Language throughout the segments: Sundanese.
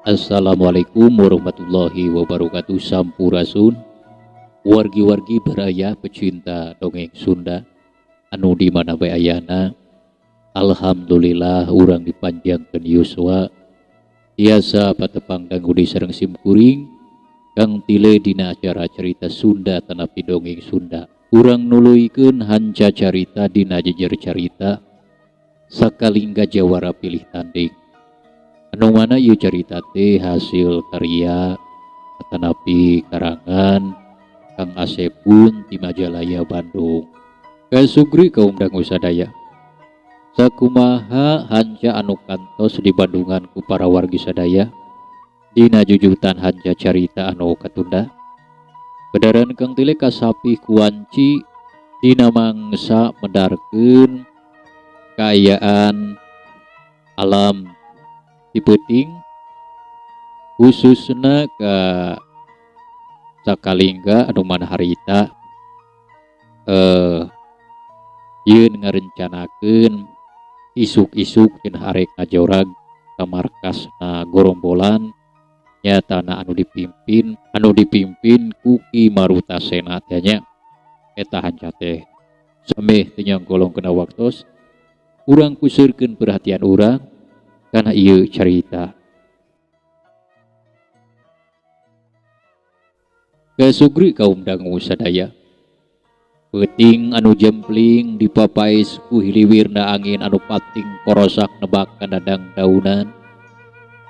Assalamualaikum warahmatullahi wabarakatuh. Sampurasun wargi-wargi beraya pecinta dongeng Sunda anu di mana bae ayana. Alhamdulillah urang dipanjangkeun yuswa tiasa patepang danggudi sareng simkuring kang tile dina acara cerita Sunda tanapi dongeng Sunda. Urang nuluykeun hanca carita dina jejer carita sakalingga jawara pilih tanding. Anu mana ieu carita teh hasil karya atanapi karangan Kang Asepun di Majalaya Bandung. Kasugri kaum dangu sadaya. Sakumaha hanca anu kantos di Bandungan ku para wargi sadaya dina jujutan hanca carita anu katunda. Bedaran Kang Tile kasapi kuanci dina mangsa mendarkeun kaayaan alam di peuting khususna ke sakalingga anu mana harita ieu ngarencanakeun isuk-isuk cenah arek ngajorag ka markasna gorombolan nyatana anu dipimpin ku Ki Marutasena teh nya eta hanca teh sameh teu nyangkolong kena waktos urang kuseurkeun perhatian urang karena ieu carita. Kasugri kaum dangu sadaya. Peuting anu jempling dipapais ku hiliwirna angin anu pating korosak nebak kana dadang daunan.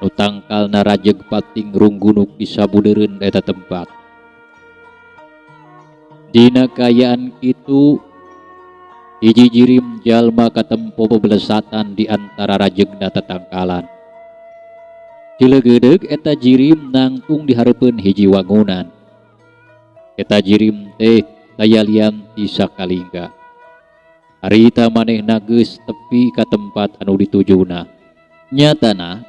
Nu tangkalna rajeg pating runggunuk di sabudeureun eta tempat. Dina kaayaan kitu hiji jirim jalma katempo bebelesatan di antara rajegna tatangkalan. Cilegedeug eta jirim nangtung di hareupeun hiji wangunan. Eta jirim teh daya lian ti sakalingga. Harita manehna geus tepi ka tempat anu ditujuna. Nyatana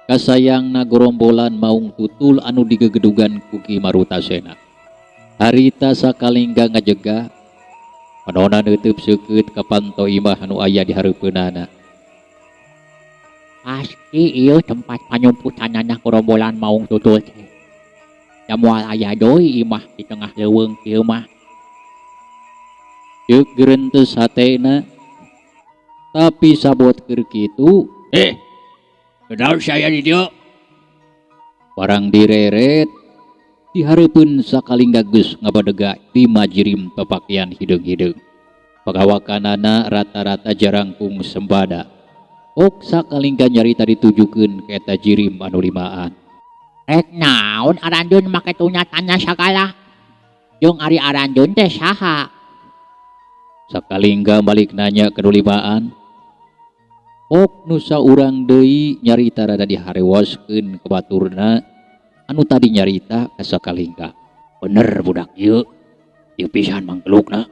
kasayangna gorombolan maung tutul anu digegedugan ku Ki Marutasena. Harita sakalingga ngajegah manona neuteub seukeut ka panto imah anu aya di hareupeunana. Pasti ieu tempat panyumputanana gorombolan maung tutul teh. Da moal aya deui imah di tengah leuweung kieu mah. Ceuk geureunteu hatena tapi sabot keur kitu Benar saya di dieu. barang direret di hareupeun sakalingga geus ngabadega 5 jirim papakian hideung-hideung. Pagawakanana rata-rata jarangkung sembada. Ok sakalingga nyarita ditujukeun ka eta jirim anu limaan. Rek naon aranjeun make tunyatanya sagala? Jeung ari aranjeun teh saha? Sakalingga balik nanya ke nu limaan. Ok nu saurang deui nyarita rada diharewoskeun ka baturna anu tadi nyarita ka sakalingga. Bener budak ieu. Ieu pisan manggelukna.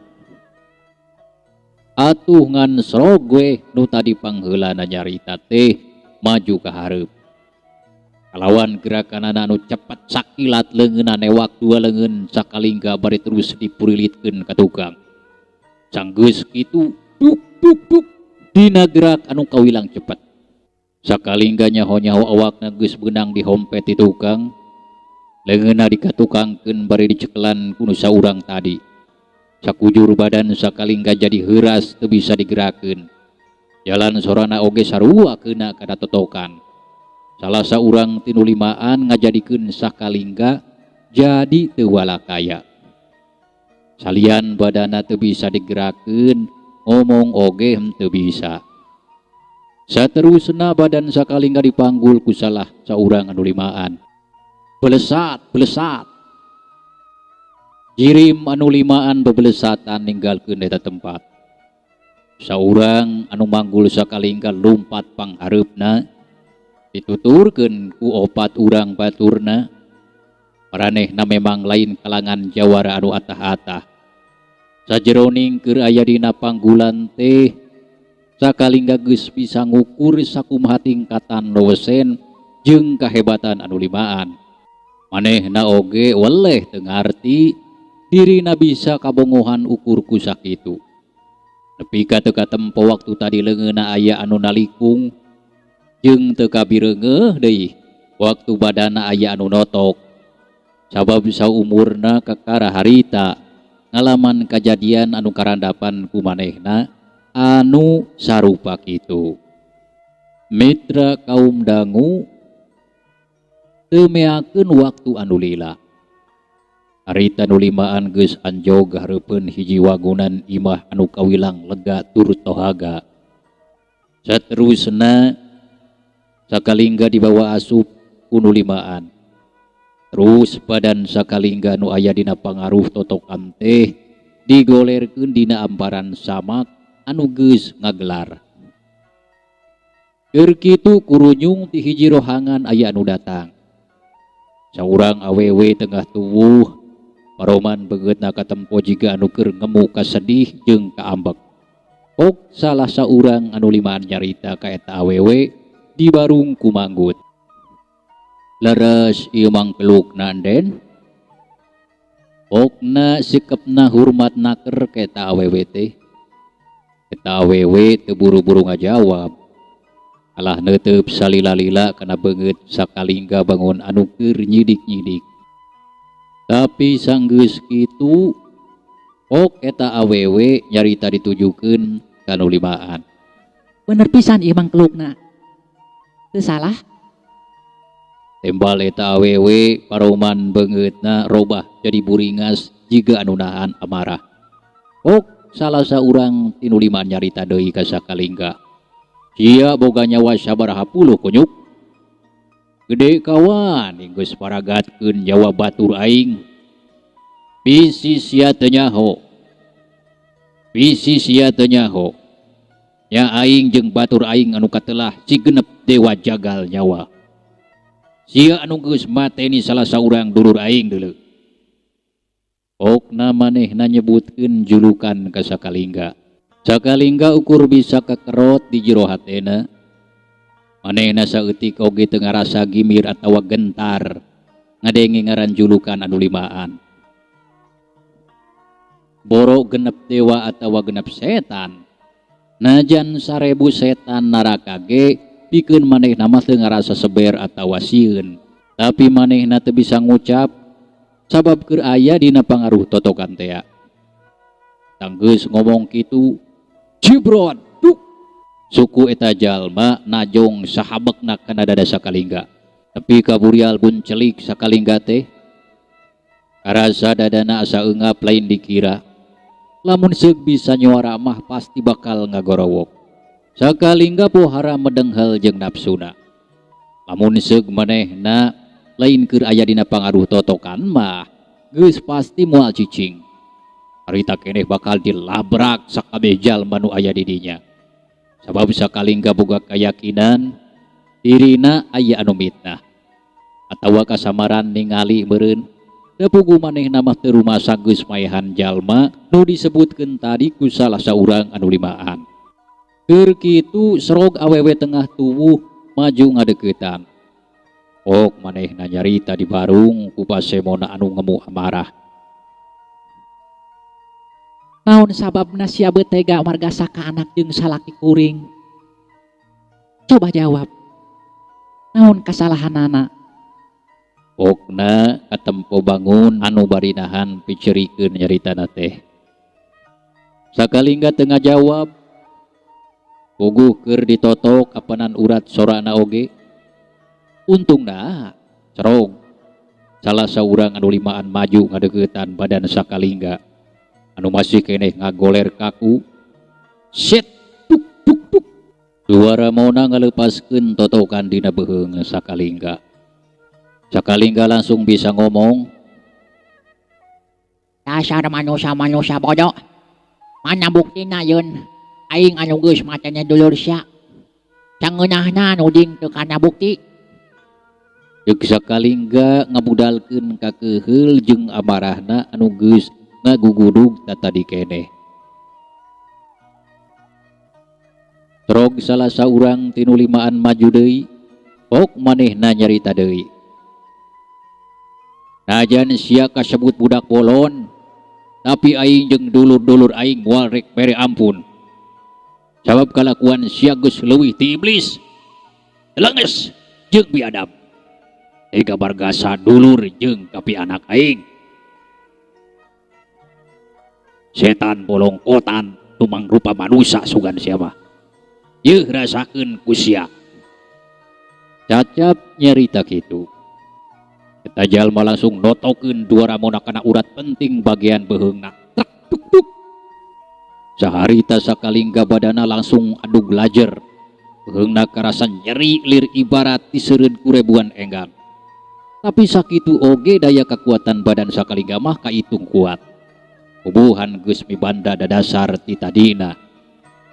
Atuh ngan srogue nu tadi pangheulana nyarita teh maju ka hareup. Kalawan gerakanana anu cepet sakilat leungeunna newak dua leungeun sakalingga bari terus dipurilitkeun ka tukang. Sanggeus kitu duk duk duk dina gerak anu kawilang cepet. Sakalingga nyaho-nyaho awakna geus beunang dihompet ti tukang. Leungeunna dikatukangkeun bari dicekelan ku nu saurang tadi. Sakujur badan sakalingga jadi heuras teu bisa digerakeun. Jalan sorana oge sarua keuna kana totokan. Salah saurang tinu limaan ngajadikeun sakalingga jadi teu walakaya. Salian badana teu bisa digerakeun, ngomong oge teu bisa. Saterusna badan sakalingga dipanggul ku salah saurang anu limaan. Belesat, belesat. Jirim anu limaan bebelesatan ninggalkeun eta tempat. Saurang anu manggul sakalingga lumpat panghareupna dituturkeun ku opat urang baturna. Maranehna memang lain kalangan jawara anu atah-atah. Sajeroning keur aya dina panggulan teh sakalingga geus bisa ngukur sakumaha tingkatan lowesen jeung kahebatan anu limaan. Manehna oge weleh teu ngarti dirina bisa kabongohan ukur ku sakitu. Nepi ka teu katempo waktu tadi leungeunna aya anu nalikung jeung teu kabireungeuh deui waktu badana aya anu notok sabab saumurna kakara harita ngalaman kejadian anu karandapan ku manehna anu sarupa kitu. Mitra kaum dangu teu meakeun waktu anu lila. Harita nu limaan geus anjog hareupeun hiji wagunan imah anu kawilang lega tur tohaga. Saterusna sakalingga dibawa asup ku nu limaan. Terus badan sakalingga nu aya dina pangaruh totokan teh digolerkeun dina amparan samak anu geus ngagelar. Keur kitu kurunyung ti hiji rohangan aya anu datang. Saurang awewe tengah tuwuh paroman begeutna katempo jiga anu keur ngemu kasedih jeung kaambek. Pok salah saurang anu limaan nyarita ka eta awewe dibarung ku manggut. Leres ieu mangkelukna den. Pokna sikepna hormat naker ka eta awewe teh. Eta awewe teu buru-buru ngajawab. Alah neuteub salila-lila kana beungeut sakalingga bangun anu keur nyidik-nyidik. Tapi sanggeus kitu pok eta awewe nyarita ditujukeun ka nu limaan. Bener pisan ieu mangkelukna. Teu salah. Tembal eta awewe paroman beungeutna robah jadi buringas jiga anu nahan amarah. Pok salah saurang ti nu limaan nyarita deui ka sakalingga. Sia boga nyawa sabaraha puluh kunyuk. Gede kawan geus paragatkeun nyawa batur aing. Bisi sia teu nyaho. Bisi sia teu nyaho. Nya aing jeung batur aing anu katelah si genep dewa jagal nyawa. Sia anu geus mateni salah saurang dulur aing deuleu. Okna manehna nyebutkeun julukan ka sakalingga. Sakalingga ukur bisa kakerot di jero hatena. Manehna saeutik oge teu ngarasa gimir atawa gentar ngadenge ngaran julukan anu limaan. Boro genep dewa atawa genep setan. Najan 1000 setan naraka ge pikeun manehna mah teu ngarasa seber atawa sieun. Tapi manehna teu bisa ngucap sabab keur aya dina pangaruh totokan teh. Tanggeus ngomong kitu Cibrod, duk. Suku eta jalma najong sahabekna kana dada sakalingga. Tapi kaburial buncelik sakalingga teh. Karasa dadana asa eungap lain dikira. Lamun seug bisa nyuara mah pasti bakal ngagorowok. Sakalingga pohara medenghel jeung nafsuna. Lamun seug manehna lain keur aya dina pangaruh totokan mah geus pasti moal cicing. Harita keneh bakal dilabrak sakabeh jalma nu aya di dinya. Sabab sakalingga boga kayakinan dirina aya anu mitnah atawa kasamaran ningali meureun teu puguh manehna mah teu rumasa geus maehan jalma nu disebutkeun tadi ku salah saurang anu limaan. Keur kitu serog awewe tengah tuwuh maju ngadeuketan. Pok manehna nyarita dibarung ku pasemona anu ngemu amarah. Naon sababna sia beu tega margasa ka anak jeung salaki kuring? Coba jawab. Naon kasalahanana? Pokna katempo bangun anu bari nahan picerikeun nyaritana teh. Sakalingga teu ngajawab. Puguh keur ditotok apanan urat sorana oge. Untungna cerong salah saurang anu limaan maju ngadeuketan badan sakalingga. Anu masih keneh ngagoler kaku. Set tuk tuk tuk. Suara mauna ngaleupaskeun totokan dina beheung sakalingga. Sakalingga langsung bisa ngomong. Dasar manusia-manusia bodoh. Mana buktina yeun? Aing anu geus matanya dulur sia. Cangeunahna nu ding teu kana bukti. Jeung sakalingga ngabudalkeun ka keuheul jeung amarahna anu geus ngagugudug tadi keneh. Trog salah saurang tinu limaan maju deui. Pok manehna nyarita deui. Najan sia kasebut budak bolon, tapi aing jeung dulur-dulur aing moal rek mere ampun. Sabab kalakuan sia geus leuwih ti iblis, leungeus jeung biadab. Ega bargasa dulur jeung kapi anak aing. Setan bolongkotan tumang rupa manusia sugan siapa. Yeuh rasakeun ku sia. Cacap nyarita kitu. Eta jalma langsung notokeun dua ramona kana urat penting bagian beheungna. Trak tuk tuk. Saharita sakalingga badana langsung adu glajer. Beheungna karasa nyeri lir ibarat diseureun ku rebuan enggang. Tapi sakitu oge daya kekuatan badan sakalingga mah kaitung kuat. Pubuhan geus mibanda dadasar ti tadina.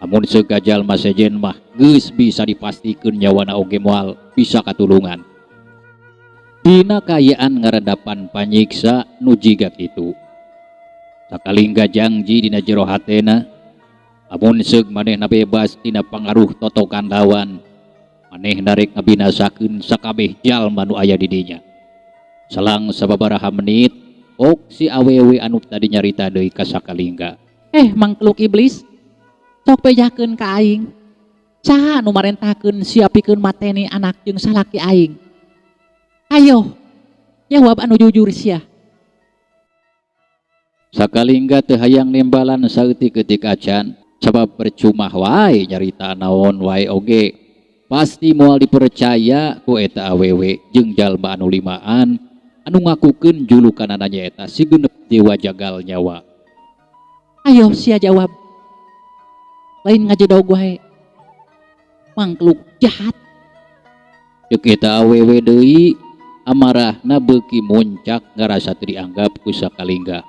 Amun segajal masejen mah geus bisa dipastikeun nyawana oge moal bisa katulungan. Dina kayaan ngaredapan panyiksa nu jiga kitu. Sakalingga janji dina jero hatena, amun seug manehna bebas tina pangaruh totokan lawan, manehna rek ngabinasakeun sakabeh jalma nu aya di dinya. Selang sababaraha menit, ok si awewe anu tadi nyarita deui ka sakalingga. Mangkluk iblis, sok pejakeun ka aing. Saha anu marentakeun siapikeun mateni anak jeung salaki aing? Ayo, jawab anu jujur sia. Sakalingga teu hayang nimbalan saeutik-eutik acan, sabab percuma wae nyarita naon wae oge. Pasti moal dipercaya ku eta awewe jeung jalma anu limaan anu ngakukeun julukanana nyaeta si genep dewa jagal nyawa. Ayo sia jawab. Lain ngajedog wae. Mangkluk jahat. Ceuk eta awewe deui amarahna beuki muncak ngarasa teu dianggap ku sakalingga.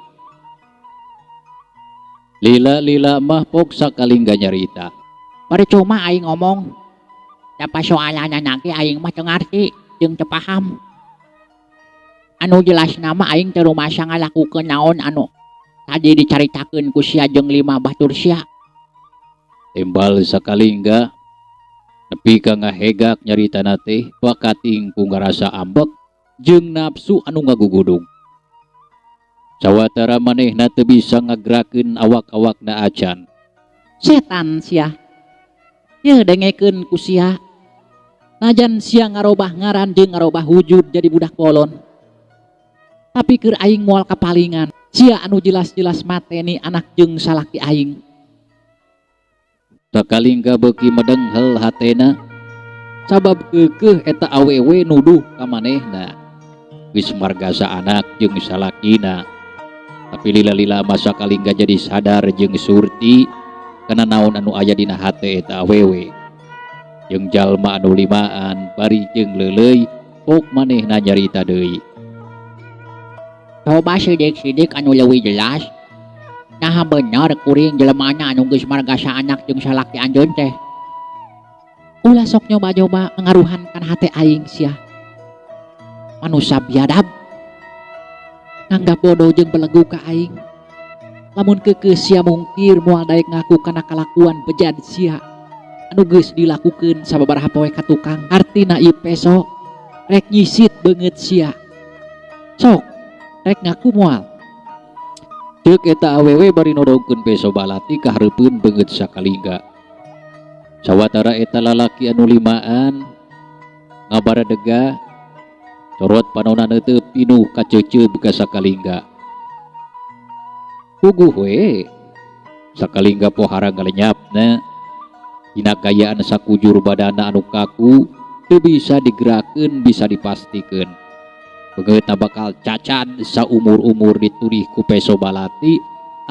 Lila mah pok sakalingga nyarita. Percuma aing ngomong. Da pasoalanna nage aing mah teu ngarti jeung teu paham. Anu jelas nama aing teu rumasa ngalakukeun naon anu tadi dicaritakeun ku sia jeung 5 batur sia. Timbal sakalingga nepi ka ngahegak nyaritana teh wakating ku ngarasa ambek jeung nafsu anu ngagugudung. Sawatara manehna teu bisa ngagerakkeun awak-awakna acan. Setan sia. Yeuh dengekeun ku sia. Najan sia ngarobah ngaran jeung ngarobah wujud jadi budak polon. Tapi keur aing moal kapalingan, sia anu jelas-jelas mateni anak jeung salaki aing. Sakalingga beuki medenghel hatena sabab keukeuh eta awewe nuduh ka manehna geus margasa anak jeung salakina. Tapi lila-lila masa kalingga jadi sadar jeung surti kana naon anu aya dina hate eta awewe. Jeung jalma anu limaan bari jeung leuleuy pok manehna nyarita deui. Coba sidik-sidik anu leuwih jelas. Nah bener kuring jelemana anu geus margasa anak jeung salaki anjeun teh. Ulah sok nyoba-nyoba ngaruhan kan hate aing sia. Manusia biadab. Nganggap bodoh jeung belegu ka aing. Lamun keukeuh sia mungkir moal daek ngaku kana kalakuan bejat sia anu geus dilakukeun sababaraha poe ka tukang. Artina ieu peso rek nyisit beungeut sia. Sok rek ngaku moal. Ceuk eta awewe bari nodongkeun peso balati ka hareupeun beungeut sakalingga. Sawatara eta lalaki anu limaan ngabaradega corot panonna teu pinuh ka ceuceub ka sakalingga. Puguh we sakalingga pohara ngalenyapna dina gayaan sakujur badana anu kaku teu bisa digerakkeun bisa dipastikeun. Begeutna bakal cacan saumur-umur ditudih ku peso balati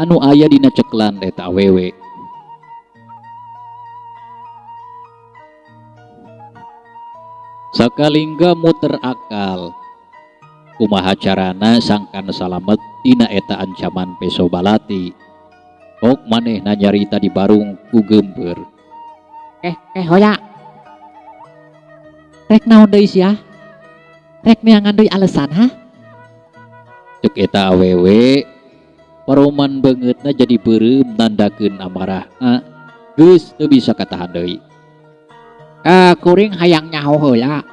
anu aya dina ceklan eta awewe. Sakalingga muter akal kumaha carana sangkan salamet tina eta ancaman peso balati. Ok manehna nyarita di barung ku geumbeur. Hoya. Rek naon deui sia? Rek neangan deui alesan ha? Ceuk eta awewe paroman beungeutna jadi beureum nandakeun amarahna geus teu bisa katahan deui. Kuring hayang nyaho heula.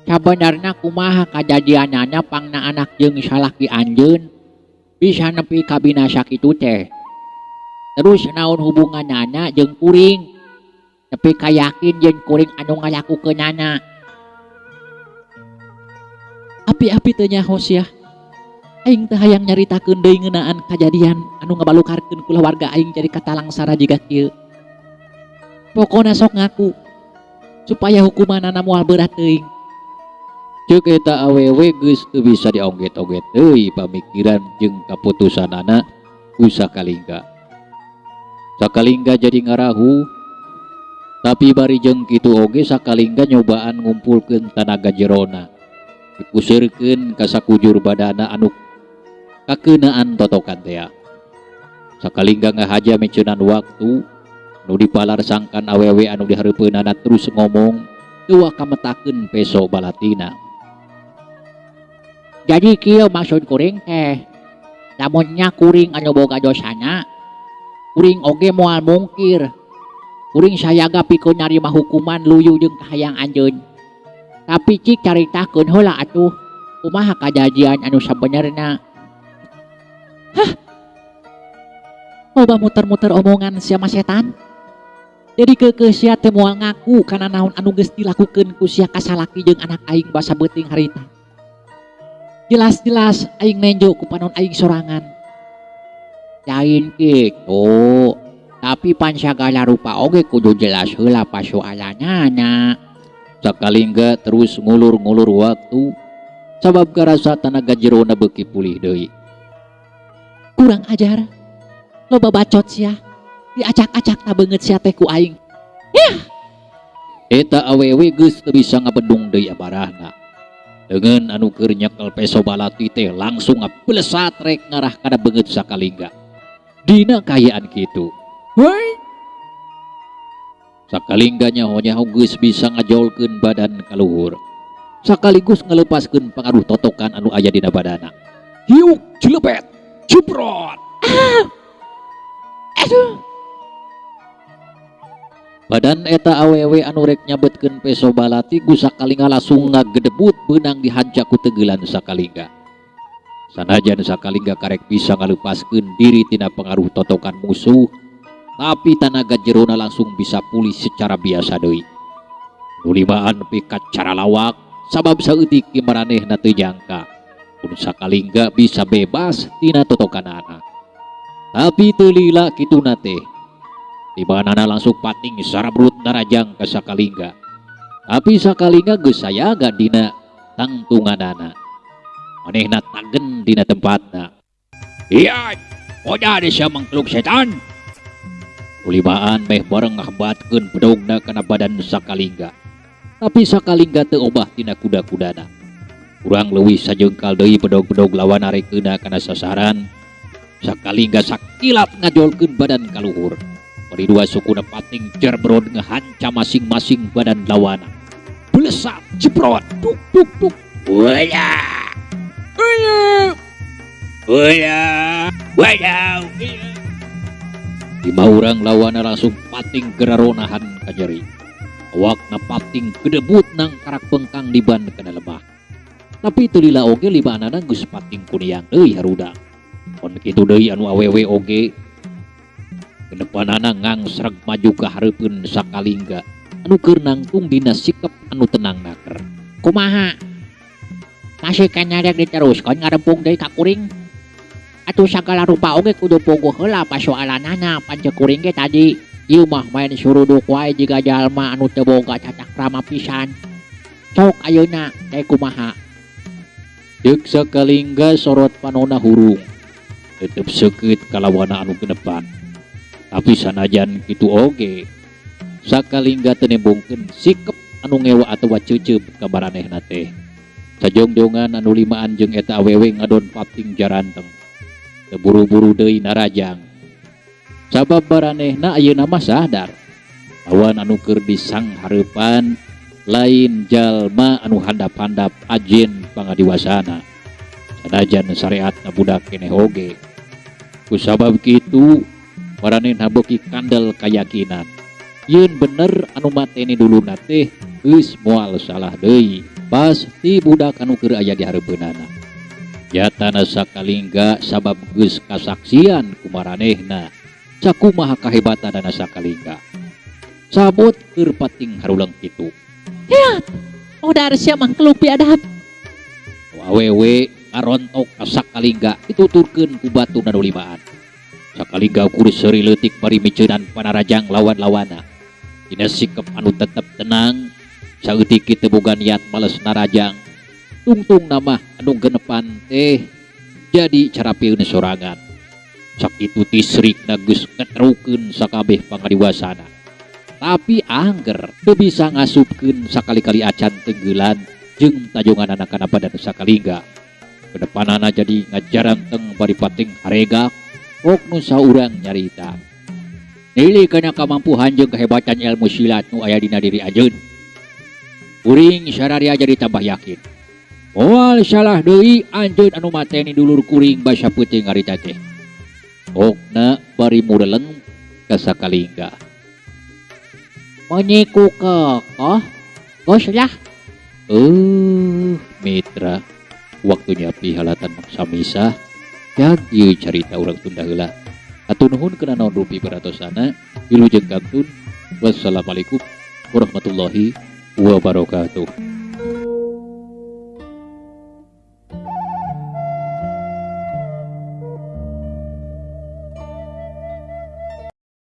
Sabenarna kumaha kajadianana pangna anak jeung salaki anjeun bisa nepi ka binasa kitu teh. Terus naon hubunganana jeung kuring? Nepi ka yakin jeung kuring anu ngalakukeunana. Api-api teu nyaho sia. Aing teh hayang nyaritakeun deui ngeunaan kajadian anu ngabalukarkeun kula warga aing jadi katalangsara jiga kieu. Pokona sok ngaku supaya hukumanana moal berat teuing. Ceuk eta awewe geus teu bisa diongget-ongget deui pamikiran jeung kaputusanana ku Sakalingga. Sakalingga jadi ngarahu, tapi bari jeung kitu oge Sakalingga nyobaan ngumpulkeun tanaga jerona, dikusirkeun ka sakujur badana anu kakeunaan totokan teh. Sakalingga ngahaja meceunaan waktu nu dipalarsangkan awewe anu dihareupeunana terus ngomong teu kametakeun peso balatina. Jadi kieu maksud kuring teh, lamunnya kuring anu boga dosana, kuring oge moal mungkir. Kuring sayaga pikeun narima hukuman luyu jeung kahayang anjeun. Tapi cik caritakeun heula atuh, kumaha kajadian anu sabenerna. Loba muter-muter omongan sia mah setan. Jadi keukeuh sia teh moal ngaku kana naon anu geus dilakukeun ku sia kasalaki jeung anak aing basa beuting harita. Jelas-jelas aing nenjo ku panon aing sorangan. Lain kitu, tapi pan sagala rupa oge kudu jelas heula pasoalanana. Sakalingga terus ngulur-ngulur waktu sabab karasa tanaga jerona beuki pulih deui. Kurang ajar. Loba bacot sia. Diacak-acak na beungeut sia teh ku aing. Eta awewe geus teu bisa ngabedung deui abarahna. Dengan anu keur nyekel peso balati teh langsung ngabelesat rek ngarah kana beungeut Sakalingga. Dina kayaan kitu, Hoi. Sakalingga nyaho-nyaho geus bisa ngajolkeun badan ka luhur, sakaligus ngelepaskeun pengaruh totokan anu aya dina badana. Hiuk cilepet, ciprot. Aduh. Badan eta awewe anu rek nyabetkeun peso balati ku Sakalingga langsung ngagedebut beunang dihancak ku teugelan Sakalingga. Sanajan Sakalingga karek bisa ngalepaskeun diri tina pengaruh totokan musuh, tapi tanaga jerona langsung bisa pulih secara biasa deui. Nulimaan pikat cara lawak sabab saeutik ki maranehna teu nyangka mun Sakalingga bisa bebas tina totokanana. Tapi teu lila kituna teh. Tibanana langsung pating sarabrut narajang ka Sakalingga. Tapi Sakalingga geus sayaga dina tangtunganana. Manehna tagen dina tempatna. Iya, oda ada sia mangkluk setan. Kulimaan meh bareng ngahambatkeun pedogna kana badan Sakalingga. Tapi Sakalingga teu obah tina kuda-kudana. Kurang leuwih sajengkal deui pedog-pedog lawan arekeuna kana sasaran. Sakalingga sakilat ngajolkeun badan ka luhur. Bari dua sukuna pating cerbrod ngahancam masing-masing badan lawana. Belesat jeprot tuk tuk tuk. Wala. Wadaw. Lima orang lawana langsung pating geraronahan kajeri. Awakna pating gedebut nang karak bengkang di ban kana lemah. Tapi teu lila oge limanana geus pating kuniang deui harudang. Mun kitu deui anu awewe oge kedepanana ngangsreg maju ka hareupeun Sakalingga anu keur nangtung dina sikep anu tenang naker. Kumaha? Masih kanyarek diteruskeun ngarempung deui ka kuring. Atuh sagala rupa oge kudu pogo heula pasoalanana panceuk kuring ge tadi. Ieu mah main suruduk wae jiga jalma anu teu boga cacak krama pisan. Sok ayeuna teh kumaha? Ceuk Sakalingga sorot panonna hurung. Tetep seukeut kalawana anu ke depan. Tapi sanajan kitu oge, Sakalingga teu nembongkeun sikep anu ngewa atawa ceuceup ka maranehna teh. Sajongjongan anu limaan jeung eta awewe ngadon pating jaranteng. Teu buru-buru deui narajang. Sabab maranehna ayeuna mah sadar lawan anu keur disanghareupan lain jalma anu handap-handap ajen pangadiwasana. Sanajan syariatna budak keneh oge. Kusabab kitu maranehna beuki kandel kayakinan yen bener anu mateni duluna teh geus moal salah deui pasti budak anu keur aya di hareupeunana. Jatana Sakalingga sabab geus kasaksian ku maranehna sakumaha kahebatanana Sakalingga. Sabot keur pating harulang kitu. Hiat, odar sia mangkluk biadab. awewe karontok kasak kalingga dituturkeun ku batu na limaan. Sakalingga kuris seri leutik bari miceunaan panarajang lawan-lawana. Dina sikap anu tetep tenang, saeutik kitu boga niat males narajang. Tungtung nama anu genepan teh jadi carapieun sorangan. Sakitu tisrikna geus ngetrukeun sakabeh pangadiwasana. Tapi angger teu bisa ngasupkeun sakali-kali acan tenggelan jeung tajongan anak-anak badan sakalingga. Kedepanana jadi ngajaranteng bari pating haregak kok nu saurang nyarita. Nilai kana kamampuhan jeung kehebatan ilmu silat nu aya dina diri anjeun. Kuring sararia jadi tambah yakin. Moal salah deui anjeun anu mateni dulur kuring basa peuting harita teh. Okna bari mureleng ka sakalingga. Menyiku kokoh, bos lah. Mitra, waktunya pihalatan maksa misah. Jadi cerita orang Sunda heula. Atuh nuhun kana naon rupi beratosana. Wilujeng kantun. Wassalamualaikum warahmatullahi wabarakatuh.